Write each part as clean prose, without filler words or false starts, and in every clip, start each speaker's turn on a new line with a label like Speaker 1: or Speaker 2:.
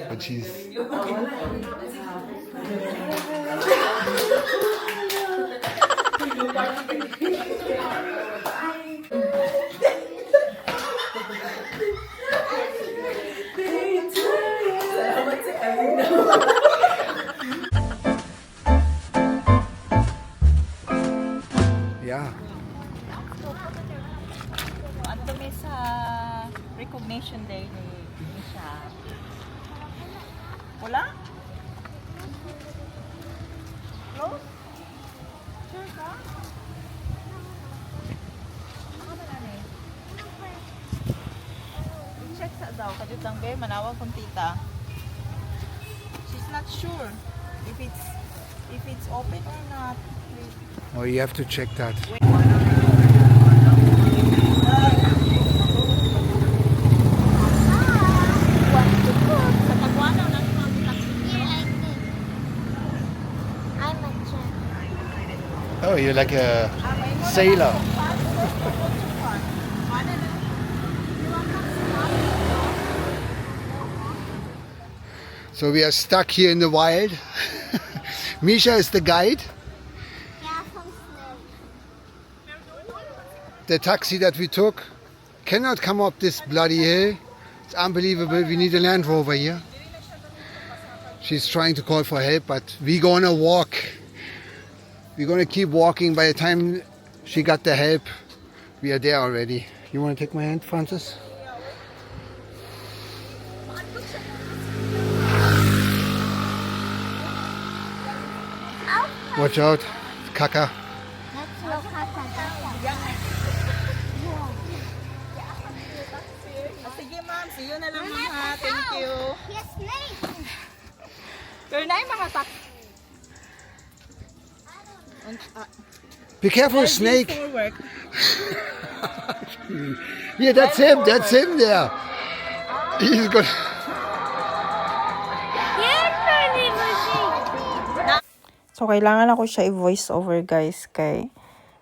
Speaker 1: but she's. Yeah.
Speaker 2: Ano may sa recognition day ni Misha? Wala? Close? Sure ka? Ano na ni? I-check sa daw. Kadutang be, manawag kong tita. She's not sure if it's open or not.
Speaker 1: Oh, you have to check that. Oh, you're like a sailor. So we are stuck here in the wild. Misha is the guide. The taxi that we took cannot come up this bloody hill. It's unbelievable. We need a Land Rover here. She's trying to call for help, but we're gonna walk. We're gonna keep walking. By the time she got the help, we are there already. You wanna take my hand, Francis? Watch out, Kaka.
Speaker 2: Sige ma'am, see you na lang ma'am ha. Thank you.
Speaker 3: Yes, snake.
Speaker 2: Pero na yung mga tak.
Speaker 1: Be careful, snake.
Speaker 2: Forward.
Speaker 1: Yeah, that's him. That's him there. He's good.
Speaker 2: So kailangan ako siya i-voice over guys kay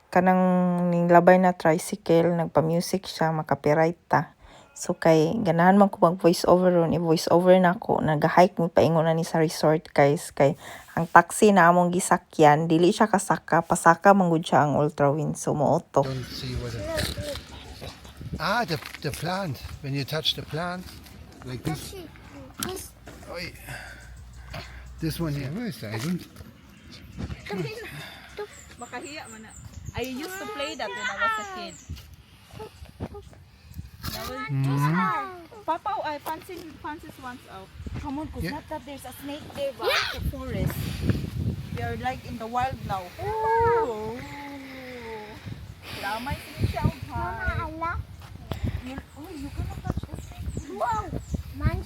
Speaker 2: kanang ning labay na tricycle nagpa-music siya makapiright ta. So kay ganahan man ko mag-voice over ron, i-voice over na ko. Nag-hike mi paingon na ni sa resort guys kay ang taxi na among gisakyan dili siya kasaka, pasaka man gud siya ang Ultrawinds so mooto.
Speaker 1: Don't see what the plant. When you touch the plant like this. Oh, yeah. This one here. Where is that? I don't.
Speaker 2: Makahiya man na. I used to play that when I was a kid. Papa, Francis wants out. Come on, cause
Speaker 1: Yeah.
Speaker 2: not that there's a snake there, but it's a forest. We are like in the wild now. Oh, lamay siya ha. You cannot touch the snake.
Speaker 3: Whoa.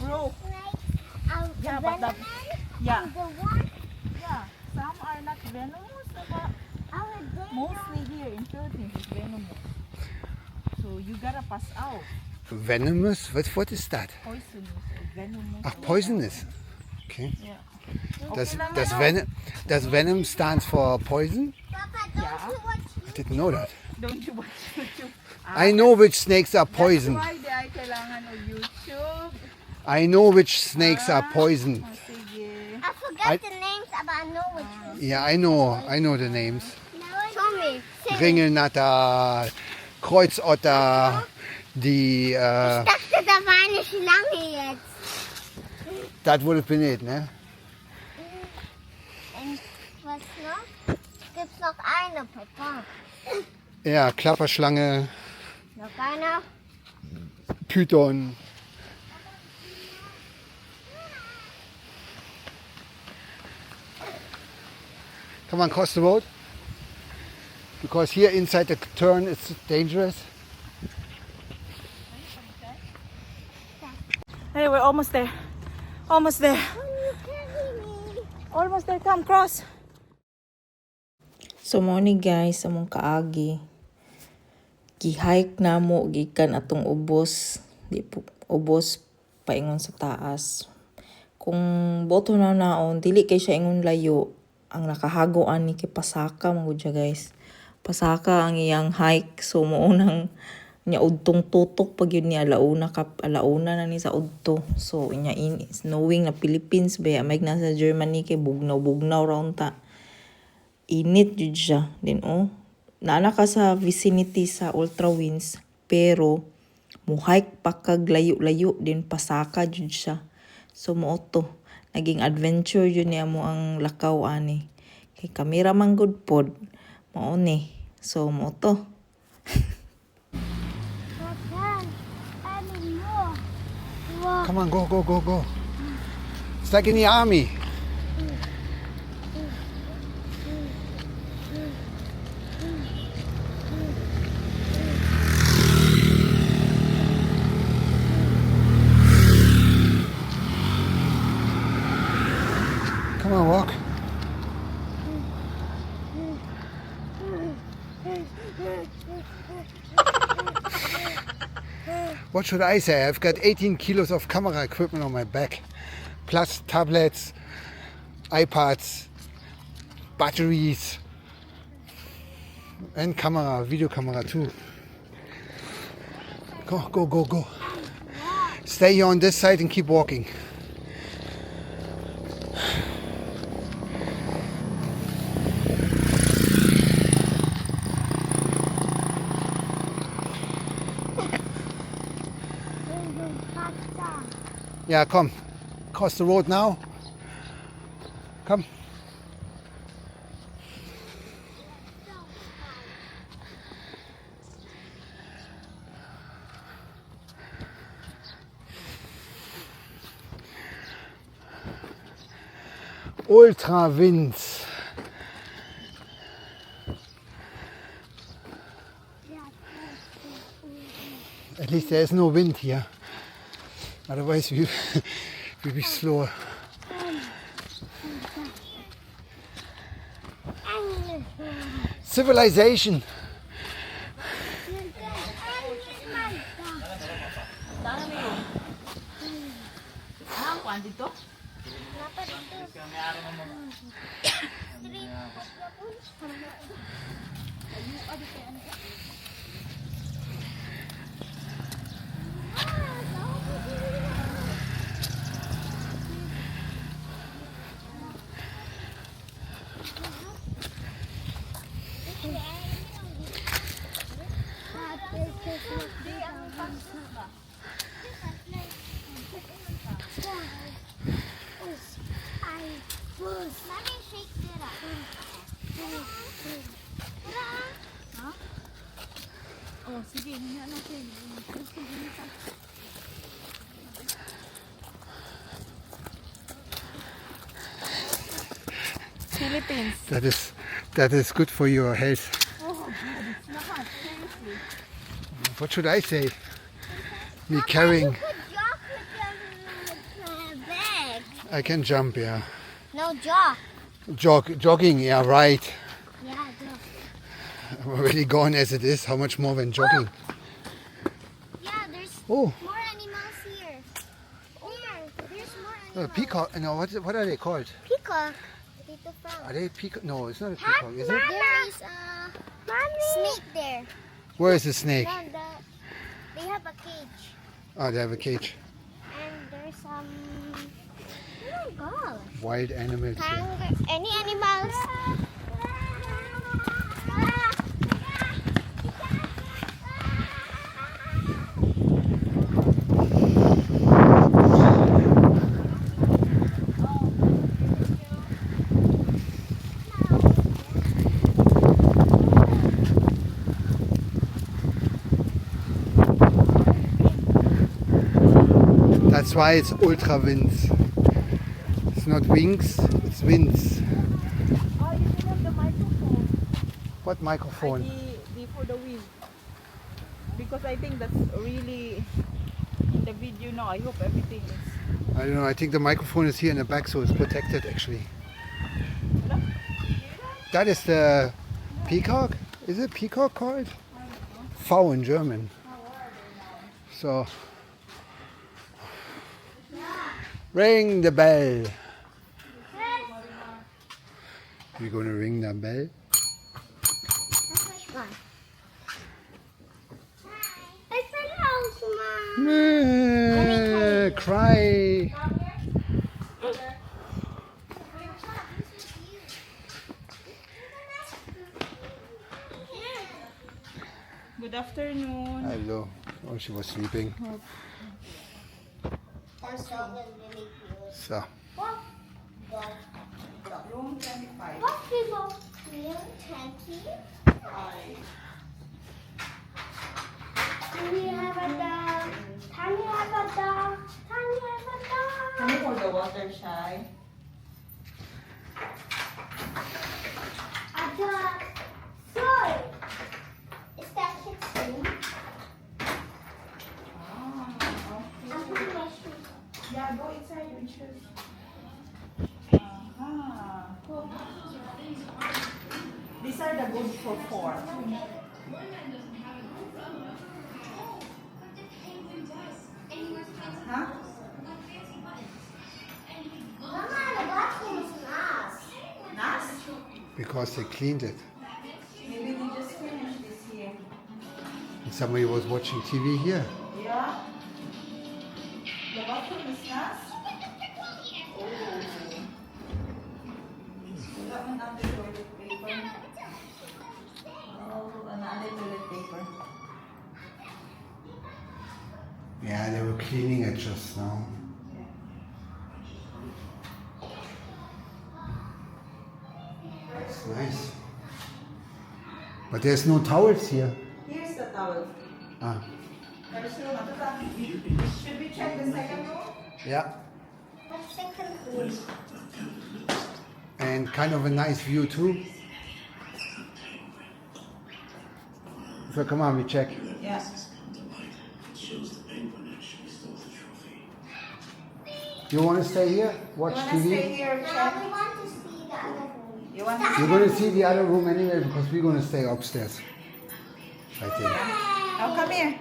Speaker 2: Bro. Yeah, but that, yeah, some are not venomous, but mostly here in Philippines is venomous. So you gotta pass out.
Speaker 1: Venomous? What is that?
Speaker 2: Poisonous or venomous.
Speaker 1: Ah, poisonous. Okay.
Speaker 2: Yeah.
Speaker 1: Does venom stands for poison?
Speaker 2: Yeah.
Speaker 1: I didn't know that.
Speaker 2: Don't you watch YouTube?
Speaker 1: I know which snakes are poison.
Speaker 2: That's why di ay kailangan ng YouTube.
Speaker 1: I know which snakes are poison.
Speaker 2: Oh, sige.
Speaker 3: I forgot the names, but I know which one.
Speaker 1: Yeah, I know the names.
Speaker 3: Show me.
Speaker 1: Ringelnatter, Kreuzotter, die.
Speaker 3: Ich dachte, da war eine Schlange jetzt.
Speaker 1: That would have been it, ne?
Speaker 3: Und was noch? Gibt's noch eine, Papa?
Speaker 1: Ja, Klapperschlange,
Speaker 3: Noch eine?
Speaker 1: Python. Come on, cross the road. Because here inside the turn it's dangerous.
Speaker 2: Hey, we're almost there. Almost there. Almost there. Come, cross. So, morning guys, among kaagi. Gi-hike na mo, gikan atong ubos. Di po, ubos paingon sa taas. Kung boto na naon, dili kay siya ingon layo. Ang nakahagoan ni kay pasaka, mga guys. Pasaka ang iyang hike. So, muunang Nya udtong tutok pag yun ni alauna na ni sa udto. So nya knowing na Philippines ba may nasa Germany kay bugnaw raw ta. Init jud siya. Then naana ka sa vicinity sa Ultrawinds pero muhike pa kag layo-layo din pasaka jud siya. So mo to naging adventure yun niya mo ang lakaw ani. Kay kamera man good pod mao ni. So mo to.
Speaker 1: Come on, go. It's like in the army. Come on, walk. What should I say? I've got 18 kilos of camera equipment on my back, plus tablets, iPads, batteries, and video camera too. Go. Stay here on this side and keep walking. Yeah, come. Cross the road now. Come. Ultrawinds. At least there is no wind here. Otherwise we'll be slower. Civilization.
Speaker 2: Philippines.
Speaker 1: That is good for your health.
Speaker 2: Oh God, it's not seriously.
Speaker 1: What should I say? Me carrying.
Speaker 3: You could jog with your bag.
Speaker 1: I can jump, yeah.
Speaker 3: No, jog.
Speaker 1: Jogging, yeah, right.
Speaker 3: Yeah, jog.
Speaker 1: I'm already gone as it is. How much more than jogging?
Speaker 3: Yeah, there's
Speaker 1: Oh,
Speaker 3: more animals here. There's more animals.
Speaker 1: peacock. No, what are they called?
Speaker 3: Peacock.
Speaker 1: Are they peacock? No, it's not a peacock, is it?
Speaker 3: There is a snake there.
Speaker 1: Where is the snake?
Speaker 3: No, they have a cage.
Speaker 1: Oh, they have a cage.
Speaker 3: And there's some... Oh my God.
Speaker 1: Wild animals. Yeah.
Speaker 3: Any animals?
Speaker 1: That's why it's Ultrawinds. It's not wings, it's winds.
Speaker 2: Oh, you can have the microphone.
Speaker 1: What microphone?
Speaker 2: The for the wind. Because I think that's really in the video now. I hope everything is.
Speaker 1: I don't know, I think the microphone is here in the back, so it's protected actually. That is the peacock? Is it peacock called? V in German. So, ring the bell. You're gonna ring the bell? Cry.
Speaker 2: Good afternoon.
Speaker 1: Hello. Oh, she was sleeping.
Speaker 3: That dog is really cute.
Speaker 1: So,
Speaker 2: Room 25.
Speaker 3: What people? Real 20? Can we have a dog? Can we have a dog? Can we have a dog?
Speaker 2: Can you pour the water, Shy?
Speaker 3: A dog. Sorry. Is that kid's room? I'll put my shoes on.
Speaker 2: Yeah, go inside and choose. These are the good for 4. Huh?
Speaker 3: Mama, the bathroom is nice.
Speaker 2: Nice?
Speaker 1: because they cleaned it.
Speaker 2: Maybe we just finished this here.
Speaker 1: And somebody was watching TV here.
Speaker 2: Yeah. The bathroom is nice. Oh. That one under toilet paper. Oh, another toilet paper.
Speaker 1: Yeah, they were cleaning it just now. It's nice. But there's no towels here.
Speaker 2: Here's the towel.
Speaker 1: Ah,
Speaker 2: There's still not Should we check the second room?
Speaker 1: yeah.
Speaker 3: The second room.
Speaker 1: And kind of a nice view too. So come on, we check.
Speaker 2: Yeah.
Speaker 1: You want to stay here? Watch
Speaker 2: You wanna stay
Speaker 1: TV?
Speaker 2: here,
Speaker 3: Now
Speaker 2: check?
Speaker 3: we want to see the other room.
Speaker 2: You want
Speaker 1: You're going to see the other room anyway because we're going to stay upstairs. I think.
Speaker 2: Oh, come here.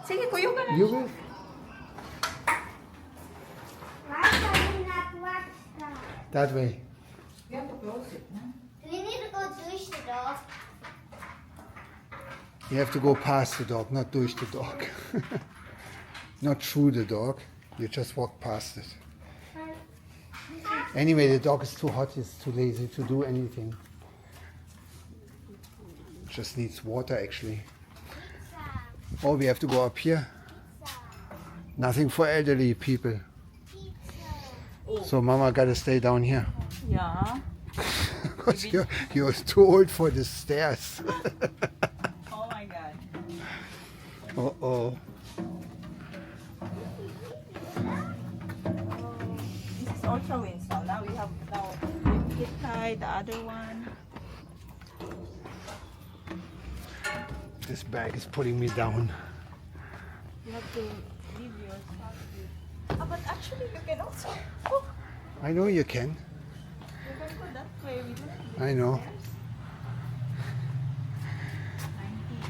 Speaker 2: Sige, kuyo ka na.
Speaker 1: You will?
Speaker 3: Why can we not watch that?
Speaker 1: That way.
Speaker 2: You have to close it, no?
Speaker 3: We need to go douche the dog.
Speaker 1: You have to go past the dog, not durch the dog. Not through the dog. You just walk past it. Anyway, the dog is too hot, he's too lazy to do anything. Just needs water actually. Oh, we have to go up here. Nothing for elderly people. So mama gotta stay down here.
Speaker 2: Yeah.
Speaker 1: Because you're too old for the stairs.
Speaker 2: Oh my god.
Speaker 1: Uh-oh.
Speaker 2: This is Ultrawinds now. Now we have Remitly, the other one.
Speaker 1: This bag is putting me down.
Speaker 2: You have to leave your stuff here. Ah, but actually you can also
Speaker 1: I know you can.
Speaker 2: you can go that way. We don't have to
Speaker 1: I know.
Speaker 2: stairs. 90.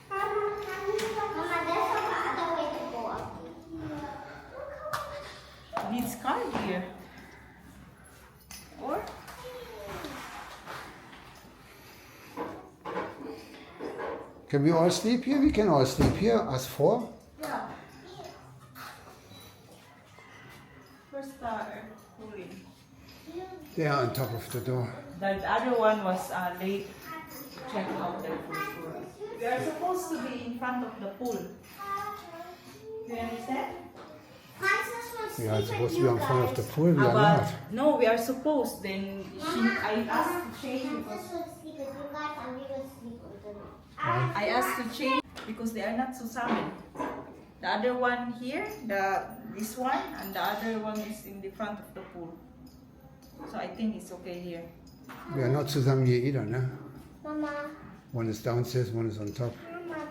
Speaker 3: Mama, there's another way to go up.
Speaker 2: Needs car here. Or
Speaker 1: Can we all sleep here? We can all sleep here, us four.
Speaker 2: yeah. First cooling.
Speaker 1: They are on top of the door.
Speaker 2: The other one was late check out there for sure. We are supposed to be in front of the pool. Do you understand?
Speaker 3: Francis will
Speaker 1: We are
Speaker 3: sleep
Speaker 1: supposed
Speaker 3: with
Speaker 1: to be
Speaker 3: you
Speaker 1: in front of
Speaker 3: guys.
Speaker 1: the pool. We are not.
Speaker 2: No, we are supposed. Then I asked to change because
Speaker 3: Francis will sleep with you guys and we will sleep with them.
Speaker 2: I asked to change because they are not Susamin. The other one here, this one, and the other one is in the front of the pool. So I think it's okay here.
Speaker 1: We are not zusammen here either, no?
Speaker 3: Mama,
Speaker 1: One is downstairs, one is on top.
Speaker 3: Mama,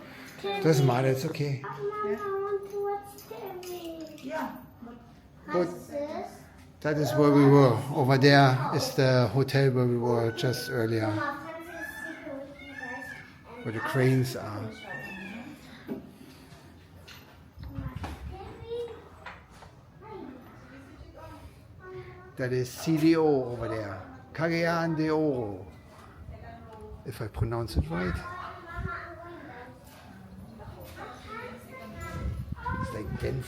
Speaker 1: Doesn't matter, it's okay.
Speaker 3: Mama, I want to watch TV.
Speaker 2: Yeah.
Speaker 1: Good.
Speaker 3: Francis,
Speaker 1: That is where we were. Over there is the hotel where we were just earlier,
Speaker 3: Mama, Francis is sleeping with you guys. And
Speaker 1: where the cranes are.
Speaker 3: Mama,
Speaker 1: That is CDO over there. Cagayan de Oro. If I pronounce it right. It's like dense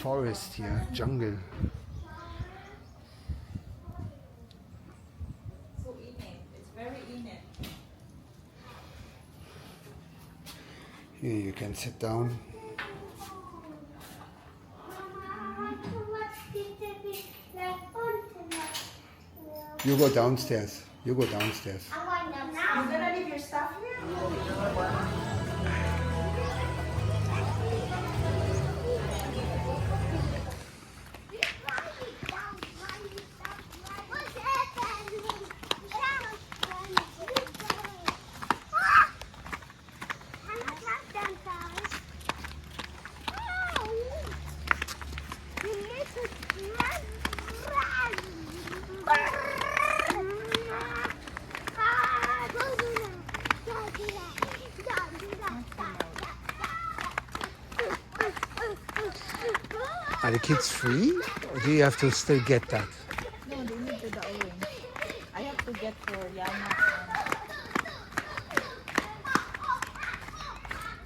Speaker 1: forest here, jungle.
Speaker 2: It's very in it.
Speaker 1: Here you can sit down. You go downstairs. You go downstairs.
Speaker 2: You're gonna leave your stuff here?
Speaker 1: Are the kids free? Or do you have to still get that?
Speaker 2: No, they need to the orange. I have to get for Yana.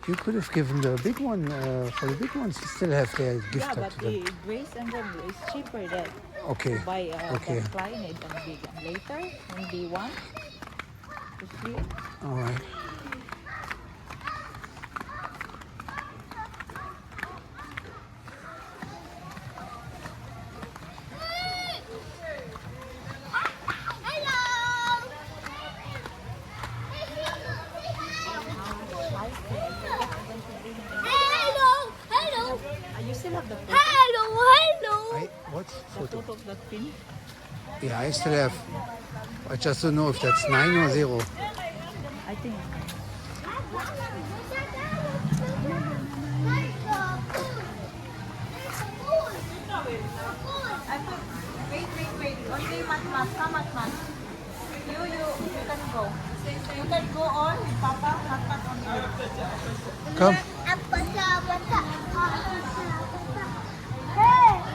Speaker 1: You could have given the big one, for the big ones, you still have their gift
Speaker 2: Yeah,
Speaker 1: up
Speaker 2: but
Speaker 1: to them.
Speaker 2: the Grace and them is cheaper than
Speaker 1: Okay,
Speaker 2: to buy
Speaker 1: okay,
Speaker 2: the client and big. And later, when they want to see it,
Speaker 1: alright.
Speaker 2: you still have the photo,
Speaker 1: What?
Speaker 2: the
Speaker 1: Photo?
Speaker 2: photo of that pin?
Speaker 1: Yeah, I still have. I just don't know if that's 9 or 0.
Speaker 2: I think. Wait. Only Matmat. Come, Matmat. You can go. You can go on with Papa. Matmat on you.
Speaker 1: Come.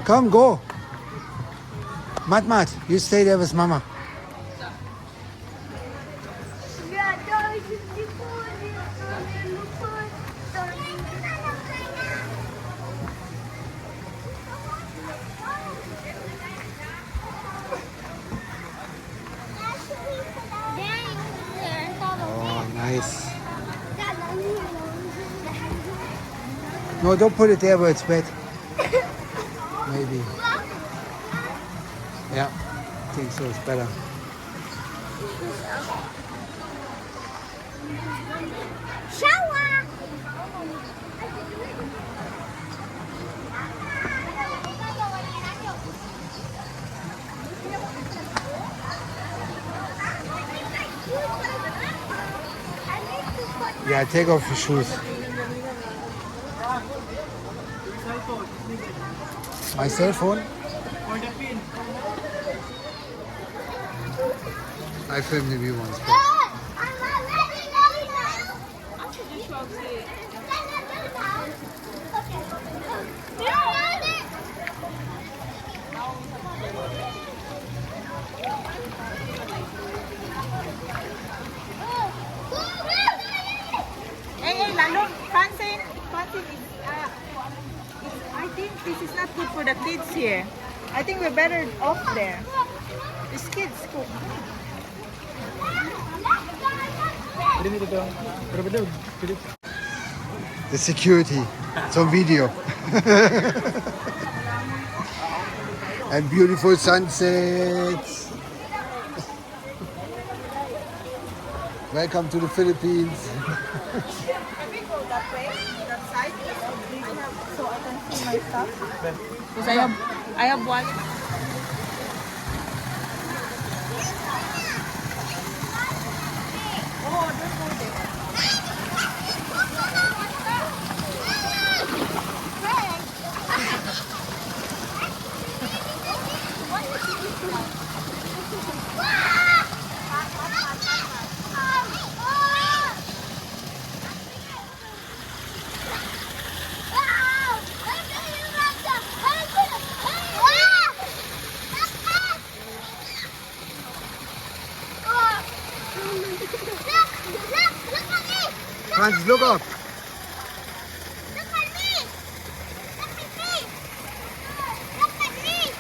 Speaker 1: Come, go. Mat, you stay there with Mama. Oh, nice. No, don't put it there where it's wet. Maybe. Yeah, I think so. It's better.
Speaker 3: Shower!
Speaker 1: Yeah, take off your shoes. My cell phone? I filmed the view once.
Speaker 2: Hey, Lalo, Francine is, I think this is not good for the kids here. I think we're better off there. These kids cook.
Speaker 1: The security. It's on video. And beautiful sunsets. Welcome to the Philippines.
Speaker 2: Can we go that way, that side? So I can see my stuff. Because I have one. Oh, don't go there.
Speaker 3: Look at me!
Speaker 1: Franz, look up.
Speaker 3: Look at me! Look at me! Look at me!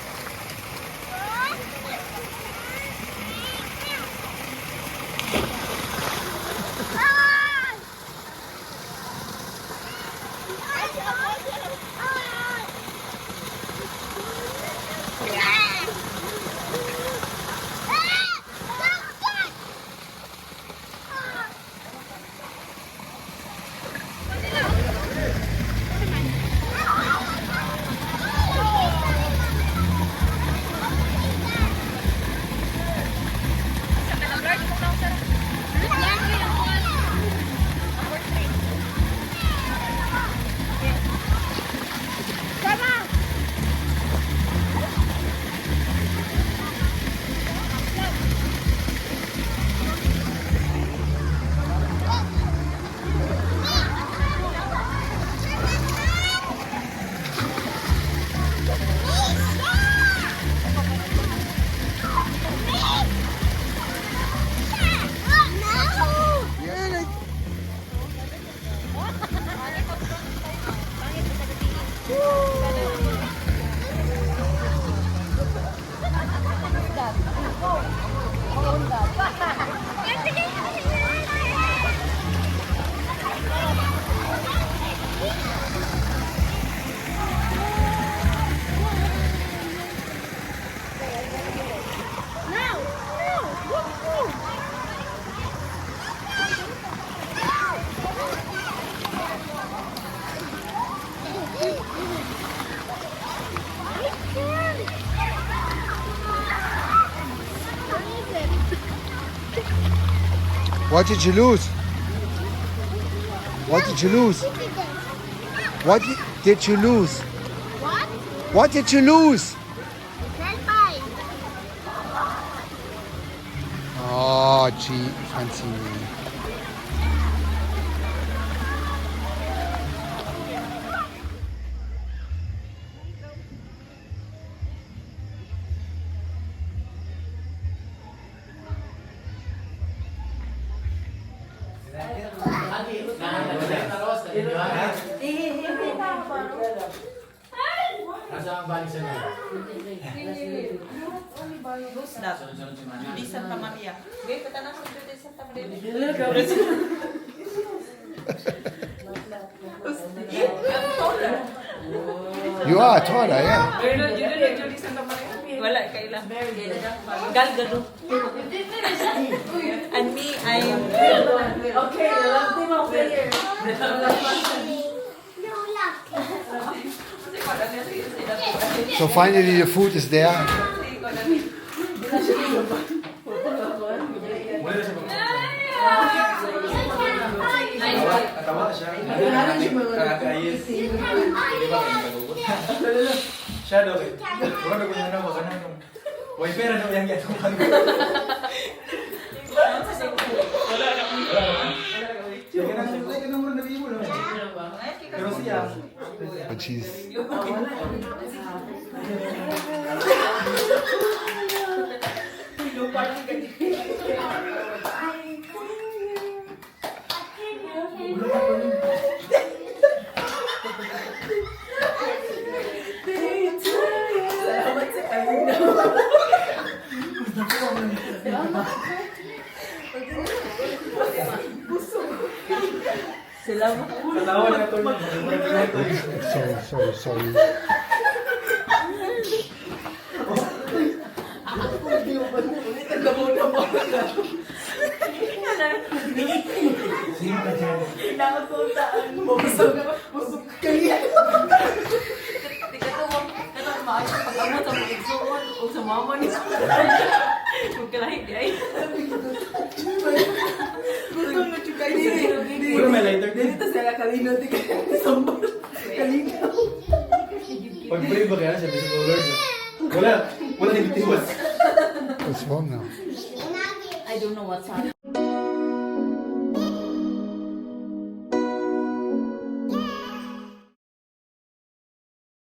Speaker 1: What did you lose? What did you lose? What did you lose?
Speaker 3: What?
Speaker 1: What did you lose?
Speaker 3: Senpai.
Speaker 1: Oh, gee, fancy me.
Speaker 2: Di Santa Maria. Santa Maria.
Speaker 1: You are taller, yeah.
Speaker 2: Wala kaila. Gal gado. And me, I'm
Speaker 4: Okay, the last name over here.
Speaker 3: No luck.
Speaker 1: So finally the food is there.
Speaker 5: Siya daw eh. Wala na kung ano, wala na kung... Way pera daw yan gatong pag... Pero siya...
Speaker 1: But she's
Speaker 5: Katawa na ito.
Speaker 1: sorry.
Speaker 4: Nakapuntaan mo. Busog kaya.
Speaker 2: pag-amot sa mga igsuon o sa mama ni Huwag ka lahit ay.
Speaker 4: Gusto mo chukay dito.
Speaker 5: Wala may lighter din.
Speaker 4: Dito sila kalino. Sambal. Kalino.
Speaker 5: Pag-pray ba kaya sabi sa Lord? Wala din bitiwas.
Speaker 1: What's wrong now?
Speaker 2: I don't know what's happening.